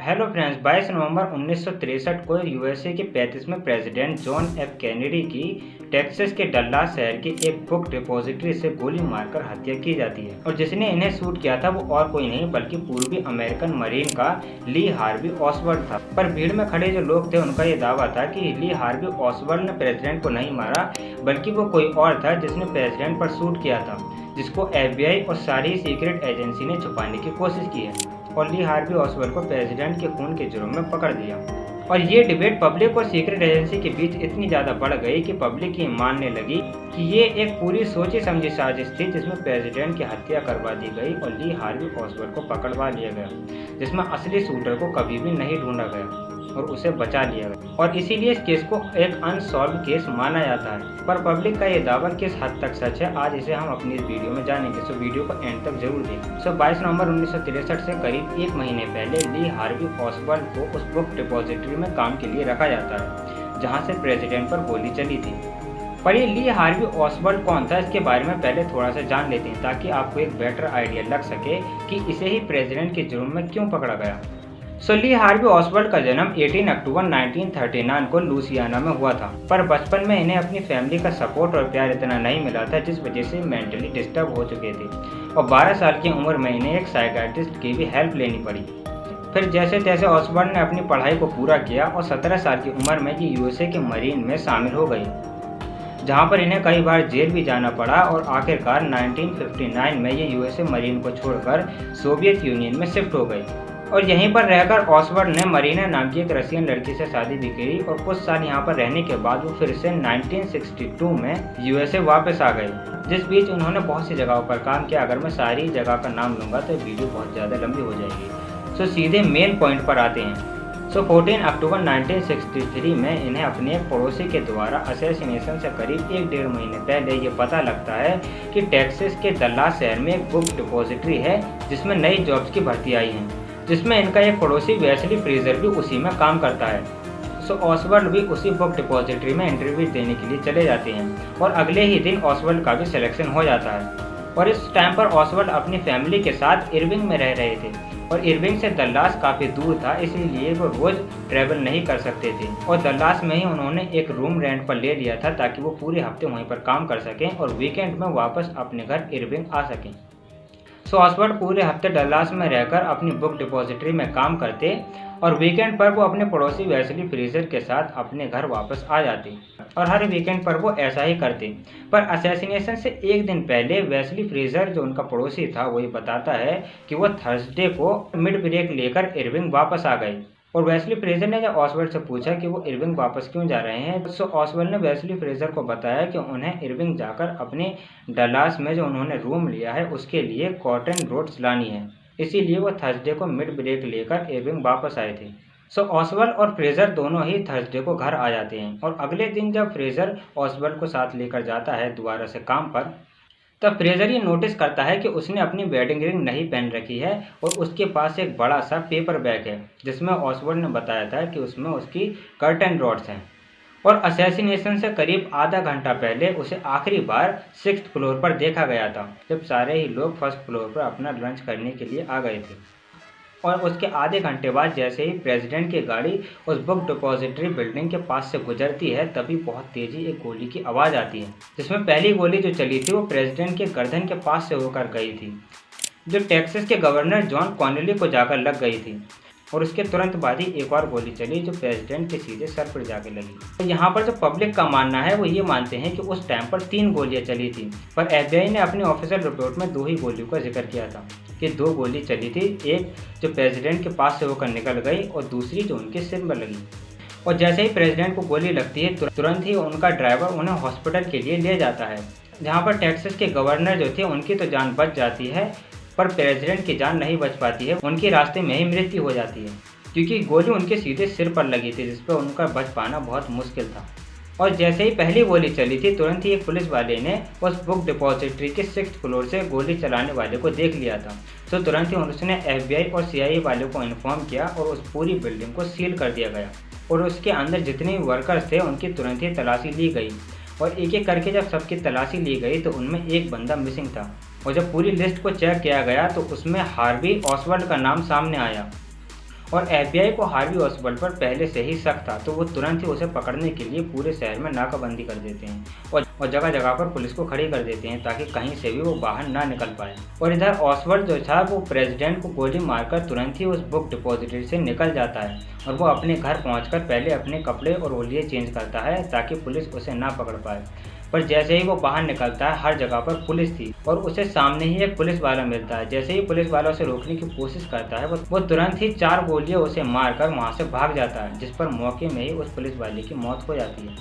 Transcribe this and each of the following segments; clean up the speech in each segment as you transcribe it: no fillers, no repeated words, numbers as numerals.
Hello friends, 22 नवंबर 1963 को USA के 35वें president John F Kennedy की टेक्सास के डल्लास शहर की एक बुक डिपॉजिटरी से गोली मारकर हत्या की जाती है। और जिसने इन्हें शूट किया था वो और कोई नहीं बल्कि पूर्वी अमेरिकन मरीन का ली हार्वी ऑसवर्ड था। पर भीड़ में खड़े जो लोग थे उनका ये दावा था कि ली हार्वी ऑसवर्ड ने प्रेसिडेंट को नहीं मारा, बल्कि वो कोई और था जिसने प्रेसिडेंट पर शूट किया था, जिसको एफबीआई और सारी सीक्रेट एजेंसी ने छुपाने की कोशिश की है। और ली हार्वी ऑसवेल्ड को प्रेसिडेंट के खून के जुर्म में पकड़ दिया। और ये डिबेट पब्लिक और सीक्रेट एजेंसी के बीच इतनी ज़्यादा बढ़ गई कि पब्लिक ये मानने लगी कि ये एक पूरी सोची समझी साजिश थी जिसमें प्रेसिडेंट की हत्या करवा दी गई और ली हार्वी ऑसवेल्ड को पकड़वा लिया गया, जिसमें असली शूटर को कभी भी नहीं ढूंढा गया और उसे बचा लिया गया। और इसीलिए इस केस को एक अनसॉल्व केस माना जाता है। पर पब्लिक का ये दावा किस हद तक सच है, आज इसे हम अपनी इस वीडियो में जानेंगे। सो वीडियो को एंड तक जरूर देखें। 22 नवंबर 1963 से करीब एक महीने पहले ली हार्वी ऑसवेल्ड को उस बुक डिपॉजिटरी में काम के लिए रखा जाता है जहाँ से प्रेसिडेंट पर गोली चली थी। पर ये ली हार्वी ऑसवेल्ड कौन था, इसके बारे में पहले थोड़ा सा जान लेते हैं ताकि आपको एक बेटर आइडिया लग सके कि इसे ही प्रेसिडेंट के जुर्म में क्यों पकड़ा गया। ली हार्वी ऑसवेल्ड का जन्म 18 अक्टूबर 1939 को लुसियाना में हुआ था। पर बचपन में इन्हें अपनी फैमिली का सपोर्ट और प्यार इतना नहीं मिला था, जिस वजह से मेंटली डिस्टर्ब हो चुके थे। और 12 साल की उम्र में इन्हें एक साइकियाट्रिस्ट की भी हेल्प लेनी पड़ी। फिर जैसे तैसे ऑसवेल्ड ने अपनी पढ़ाई को पूरा किया और 17 साल की उम्र में ये यूएसए के मरीन में शामिल हो गई, जहाँ पर इन्हें कई बार जेल भी जाना पड़ा। और आखिरकार 1959 में ये यूएसए मरीन को छोड़कर सोवियत यूनियन में शिफ्ट हो गई। और यहीं पर रहकर ऑसवेल्ड ने मरीना नाम की एक रशियन लड़की से शादी भी की और कुछ साल यहाँ पर रहने के बाद वो फिर से 1962 में यूएसए वापस आ गए, जिस बीच उन्होंने बहुत सी जगहों पर काम किया। अगर मैं सारी जगह का नाम लूँगा तो वीडियो बहुत ज़्यादा लंबी हो जाएगी। सीधे मेन पॉइंट पर आते हैं। 14 अक्टूबर 1963 में इन्हें अपने एक पड़ोसी के द्वारा असैसिनेशन से करीब 1-1.5 महीने पहले ये पता लगता है कि टेक्सास के डल्लास शहर में एक बुक डिपॉजिटरी है जिसमें नई जॉब्स की भर्ती आई है, जिसमें इनका एक पड़ोसी वेस्ली फ्रीजर भी उसी में काम करता है। ऑसवेल्ड भी उसी बुक डिपॉजिटरी में इंटरव्यू देने के लिए चले जाते हैं और अगले ही दिन ऑसवेल्ड का भी सिलेक्शन हो जाता है। और इस टाइम पर ऑसवेल्ड अपनी फैमिली के साथ इरविंग में रह रहे थे और इरविंग से डल्लास काफ़ी दूर था, इसीलिए वो रोज़ ट्रैवल नहीं कर सकते थे। और डल्लास में ही उन्होंने एक रूम रेंट पर ले लिया था ताकि वो पूरे हफ्ते वहीं पर काम कर सकें और वीकेंड में वापस अपने घर इरविंग आ सकें। ऑसवेल्ड पूरे हफ्ते डल्लास में रहकर अपनी बुक डिपॉजिटरी में काम करते और वीकेंड पर वो अपने पड़ोसी वेस्ली फ्रीजर के साथ अपने घर वापस आ जाते और हर वीकेंड पर वो ऐसा ही करते। पर असैसिनेशन से एक दिन पहले वेस्ली फ्रीजर जो उनका पड़ोसी था वही बताता है कि वो थर्सडे को मिड ब्रेक लेकर इरविंग वापस आ गए। और वेस्ली फ्रेजर ने जब ऑसवेल्ड से पूछा कि वो इरविंग वापस क्यों जा रहे हैं, तो ऑसवेल्ड ने वेस्ली फ्रेजर को बताया कि उन्हें इरविंग जाकर अपने डलास में जो उन्होंने रूम लिया है उसके लिए कॉटन रोड्स लानी है, इसीलिए वो थर्सडे को मिड ब्रेक लेकर इरविंग वापस आए थे। ऑसवेल्ड और फ्रेजर दोनों ही थर्सडे को घर आ जाते हैं और अगले दिन जब फ्रेजर ऑसवेल्ड को साथ लेकर जाता है दोबारा से काम पर, तब फ्रेजर ये नोटिस करता है कि उसने अपनी वेडिंग रिंग नहीं पहन रखी है और उसके पास एक बड़ा सा पेपर बैग है जिसमें ऑसवेल्ड ने बताया था कि उसमें उसकी कर्टन रॉड्स हैं। और असैसिनेशन से करीब आधा घंटा पहले उसे आखिरी बार 6th फ्लोर पर देखा गया था, जब सारे ही लोग 1st फ्लोर पर अपना लंच करने के लिए आ गए थे। और उसके आधे घंटे बाद जैसे ही प्रेसिडेंट की गाड़ी उस बुक डिपॉजिटरी बिल्डिंग के पास से गुजरती है, तभी बहुत तेजी एक गोली की आवाज़ आती है, जिसमें पहली गोली जो चली थी वो प्रेसिडेंट के गर्दन के पास से होकर गई थी, जो टेक्सास के गवर्नर जॉन कॉनेली को जाकर लग गई थी। और उसके तुरंत बाद ही एक और गोली चली जो प्रेसिडेंट के सीधे सर पर जाके लगी। तो यहाँ पर जो पब्लिक का मानना है वो ये मानते हैं कि उस टाइम पर 3 गोलियाँ चली थी, पर एफबीआई ने अपनी ऑफिशियल रिपोर्ट में 2 ही गोलियों का जिक्र किया था कि 2 गोली चली थी, एक जो प्रेसिडेंट के पास से होकर निकल गई और दूसरी जो उनके सिर में लगी। और जैसे ही प्रेसिडेंट को गोली लगती है तुरंत ही उनका ड्राइवर उन्हें हॉस्पिटल के लिए ले जाता है, जहाँ पर टेक्सास के गवर्नर जो थे उनकी तो जान बच जाती है, पर प्रेसिडेंट की जान नहीं बच पाती है, उनकी रास्ते में ही मृत्यु हो जाती है, क्योंकि गोली उनके सीधे सिर पर लगी थी जिस पर उनका बच पाना बहुत मुश्किल था। और जैसे ही पहली गोली चली थी तुरंत ही एक पुलिस वाले ने उस बुक डिपॉजिटरी के 6th फ्लोर से गोली चलाने वाले को देख लिया था। तुरंत ही उसने एफबीआई और सीआईए वालों को इन्फॉर्म किया और उस पूरी बिल्डिंग को सील कर दिया गया और उसके अंदर जितने भी वर्कर्स थे उनकी तुरंत ही तलाशी ली गई। और एक एक करके जब सबकी तलाशी ली गई तो उनमें एक बंदा मिसिंग था और जब पूरी लिस्ट को चेक किया गया तो उसमें हार्वी ऑसवेल्ड का नाम सामने आया और एफबीआई को हार्वी ओसवाल्ड पर पहले से ही शक था, तो वो तुरंत ही उसे पकड़ने के लिए पूरे शहर में नाकाबंदी कर देते हैं और जगह जगह पर पुलिस को खड़ी कर देते हैं ताकि कहीं से भी वो बाहर ना निकल पाए। और इधर ओसवाल्ड जो था वो प्रेसिडेंट को गोली मारकर तुरंत ही उस बुक डिपॉजिटरी से निकल जाता है और वो अपने घर पहुंचकर पहले अपने कपड़े और ओलिए चेंज करता है ताकि पुलिस उसे ना पकड़ पाए। पर जैसे ही वो बाहर निकलता है हर जगह पर पुलिस थी और उसे सामने ही एक पुलिस वाला मिलता है। जैसे ही पुलिस वाला उसे रोकने की कोशिश करता है वो तुरंत ही 4 गोलियां उसे मारकर वहां से भाग जाता है, जिस पर मौके में ही उस पुलिस वाले की मौत हो जाती है।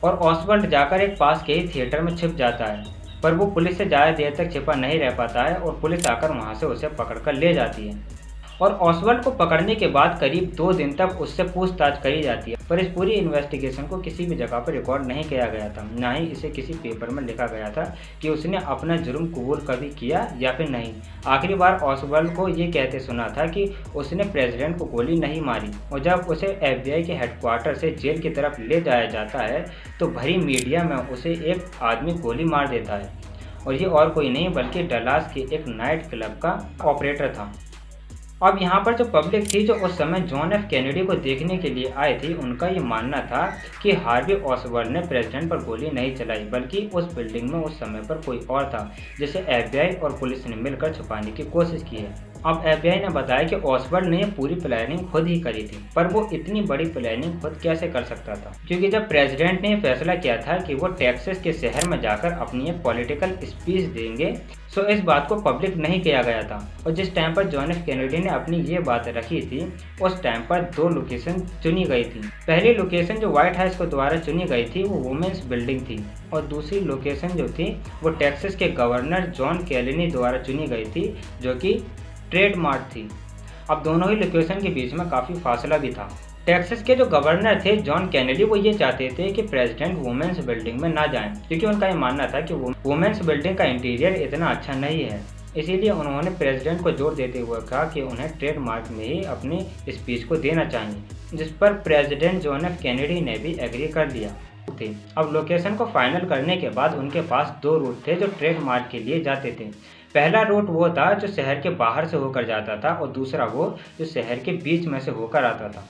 और ओसवाल्ड जाकर एक पास के ही थिएटर में छिप जाता है, पर वो पुलिस से ज़्यादा देर तक छिपा नहीं रह पाता है और पुलिस आकर वहां से उसे पकड़कर ले जाती है। और ओसवाल्ड को पकड़ने के बाद करीब 2 दिन तक उससे पूछताछ करी जाती है, पर इस पूरी इन्वेस्टिगेशन को किसी भी जगह पर रिकॉर्ड नहीं किया गया था, ना ही इसे किसी पेपर में लिखा गया था कि उसने अपना जुर्म कबूल कभी किया या फिर नहीं। आखिरी बार ओसवाल्ड को ये कहते सुना था कि उसने प्रेसिडेंट को गोली नहीं मारी। और जब उसे एफबीआई के हेडक्वार्टर से जेल की तरफ ले जाया जाता है तो भरी मीडिया में उसे एक आदमी गोली मार देता है, और ये और कोई नहीं बल्कि डलास के एक नाइट क्लब का ऑपरेटर था। अब यहाँ पर जो पब्लिक थी जो उस समय जॉन एफ कैनेडी को देखने के लिए आई थी, उनका ये मानना था कि हार्वी ओसवाल्ड ने प्रेसिडेंट पर गोली नहीं चलाई, बल्कि उस बिल्डिंग में उस समय पर कोई और था जिसे एफबीआई और पुलिस ने मिलकर छुपाने की कोशिश की है। अब एफबीआई ने बताया कि ओसवाल्ड ने ये पूरी प्लानिंग खुद ही करी थी, पर वो इतनी बड़ी प्लानिंग खुद कैसे कर सकता था, क्योंकि जब प्रेसिडेंट ने फैसला किया था कि वो टेक्सास के शहर में जाकर अपनी एक पॉलिटिकल स्पीच देंगे, सो इस बात को पब्लिक नहीं किया गया था। और जिस टाइम पर जॉन एफ कैनेडी ने अपनी ये बात रखी थी उस टाइम पर 2 लोकेशन चुनी गई थी। पहली लोकेशन जो व्हाइट हाउस के द्वारा चुनी गई थी वो वुमेन्स बिल्डिंग थी, और दूसरी लोकेशन जो थी वो टेक्सास के गवर्नर जॉन कैलेनी द्वारा चुनी गई थी, जो कि ट्रेड मार्ट थी। अब दोनों ही लोकेशन के बीच में काफ़ी फासला भी था। टेक्सास के जो गवर्नर थे जॉन कैनेडी वो ये चाहते थे कि प्रेसिडेंट वुमेन्स बिल्डिंग में ना जाएं, क्योंकि उनका ये मानना था कि वुमेन्स बिल्डिंग का इंटीरियर इतना अच्छा नहीं है। इसीलिए उन्होंने प्रेसिडेंट को जोर देते हुए कहा कि उन्हें ट्रेड मार्ट में ही अपनी स्पीच को देना चाहिए, जिस पर प्रेसिडेंट जॉन एफ कैनेडी ने भी एग्री कर लिया थे। अब लोकेशन को फाइनल करने के बाद उनके पास 2 रूट थे जो ट्रेड मार्ट के लिए जाते थे। पहला रूट वो था जो शहर के बाहर से होकर जाता था और दूसरा वो जो शहर के बीच में से होकर आता था।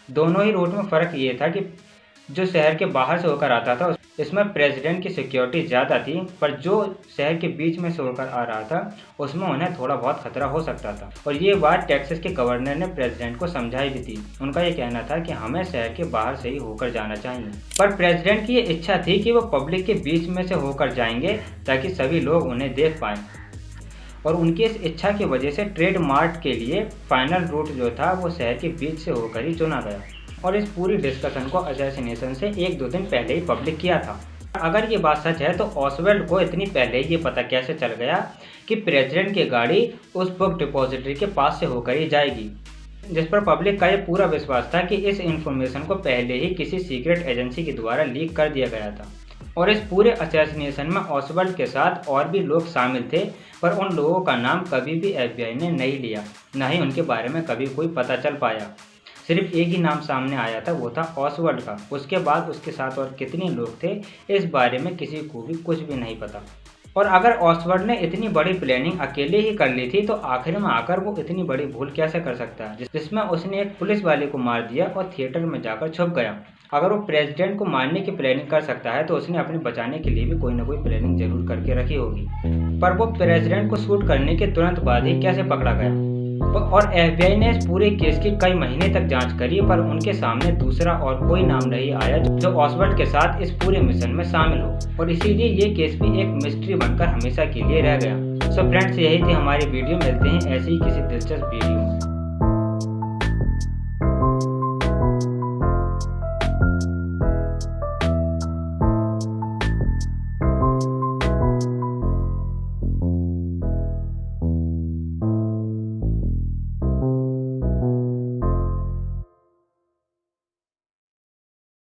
दोनों ही रूट में फ़र्क ये था कि जो शहर के बाहर से होकर आता था इसमें प्रेसिडेंट की सिक्योरिटी ज़्यादा थी, पर जो शहर के बीच में से होकर आ रहा था उसमें उन्हें थोड़ा बहुत खतरा हो सकता था। और ये बात टेक्सास के गवर्नर ने प्रेसिडेंट को समझाई भी थी। उनका ये कहना था कि हमें शहर के बाहर से ही होकर जाना चाहिए, पर प्रेसिडेंट की ये इच्छा थी कि वो पब्लिक के बीच में से होकर जाएंगे ताकि सभी लोग उन्हें देख पाएँ। और उनकी इस इच्छा की वजह से ट्रेड मार्ट के लिए फाइनल रूट जो था वो शहर के बीच से होकर ही चुना गया। और इस पूरी डिस्कशन को असैसिनेशन से 1-2 दिन पहले ही पब्लिक किया था। अगर ये बात सच है तो ओसवाल्ड को इतनी पहले ये पता कैसे चल गया कि प्रेसिडेंट की गाड़ी उस बुक डिपॉजिटरी के पास से होकर ही जाएगी, जिस पर पब्लिक का ये पूरा विश्वास था कि इस इंफॉर्मेशन को पहले ही किसी सीक्रेट एजेंसी के द्वारा लीक कर दिया गया था। और इस पूरे असैसिनेशन में ओसवाल्ड के साथ और भी लोग शामिल थे, पर उन लोगों का नाम कभी भी एफबीआई ने नहीं लिया, ना ही उनके बारे में कभी कोई पता चल पाया। सिर्फ एक ही नाम सामने आया था, वो था ओसवाल्ड का। उसके बाद उसके साथ और कितने लोग थे इस बारे में किसी को भी कुछ भी नहीं पता। और अगर ओसवाल्ड ने इतनी बड़ी प्लानिंग अकेले ही कर ली थी तो आखिर में आकर वो इतनी बड़ी भूल कैसे कर सकता है, जिसमें उसने एक पुलिस वाले को मार दिया और थिएटर में जाकर छुप गया। अगर वो प्रेसिडेंट को मारने की प्लानिंग कर सकता है तो उसने अपने बचाने के लिए भी कोई ना कोई प्लानिंग जरूर करके रखी होगी। पर वो प्रेसिडेंट को शूट करने के तुरंत बाद ही कैसे पकड़ा गया? और एफबीआई ने इस पूरे केस की कई महीने तक जांच करी, पर उनके सामने दूसरा और कोई नाम नहीं आया जो ओसवाल्ड के साथ इस पूरे मिशन में शामिल हो। और इसीलिए ये केस भी एक मिस्ट्री बनकर हमेशा के लिए रह गया। सो फ्रेंड्स, यही थी हमारी वीडियो। मिलते हैं ऐसे ही किसी दिलचस्प वीडियो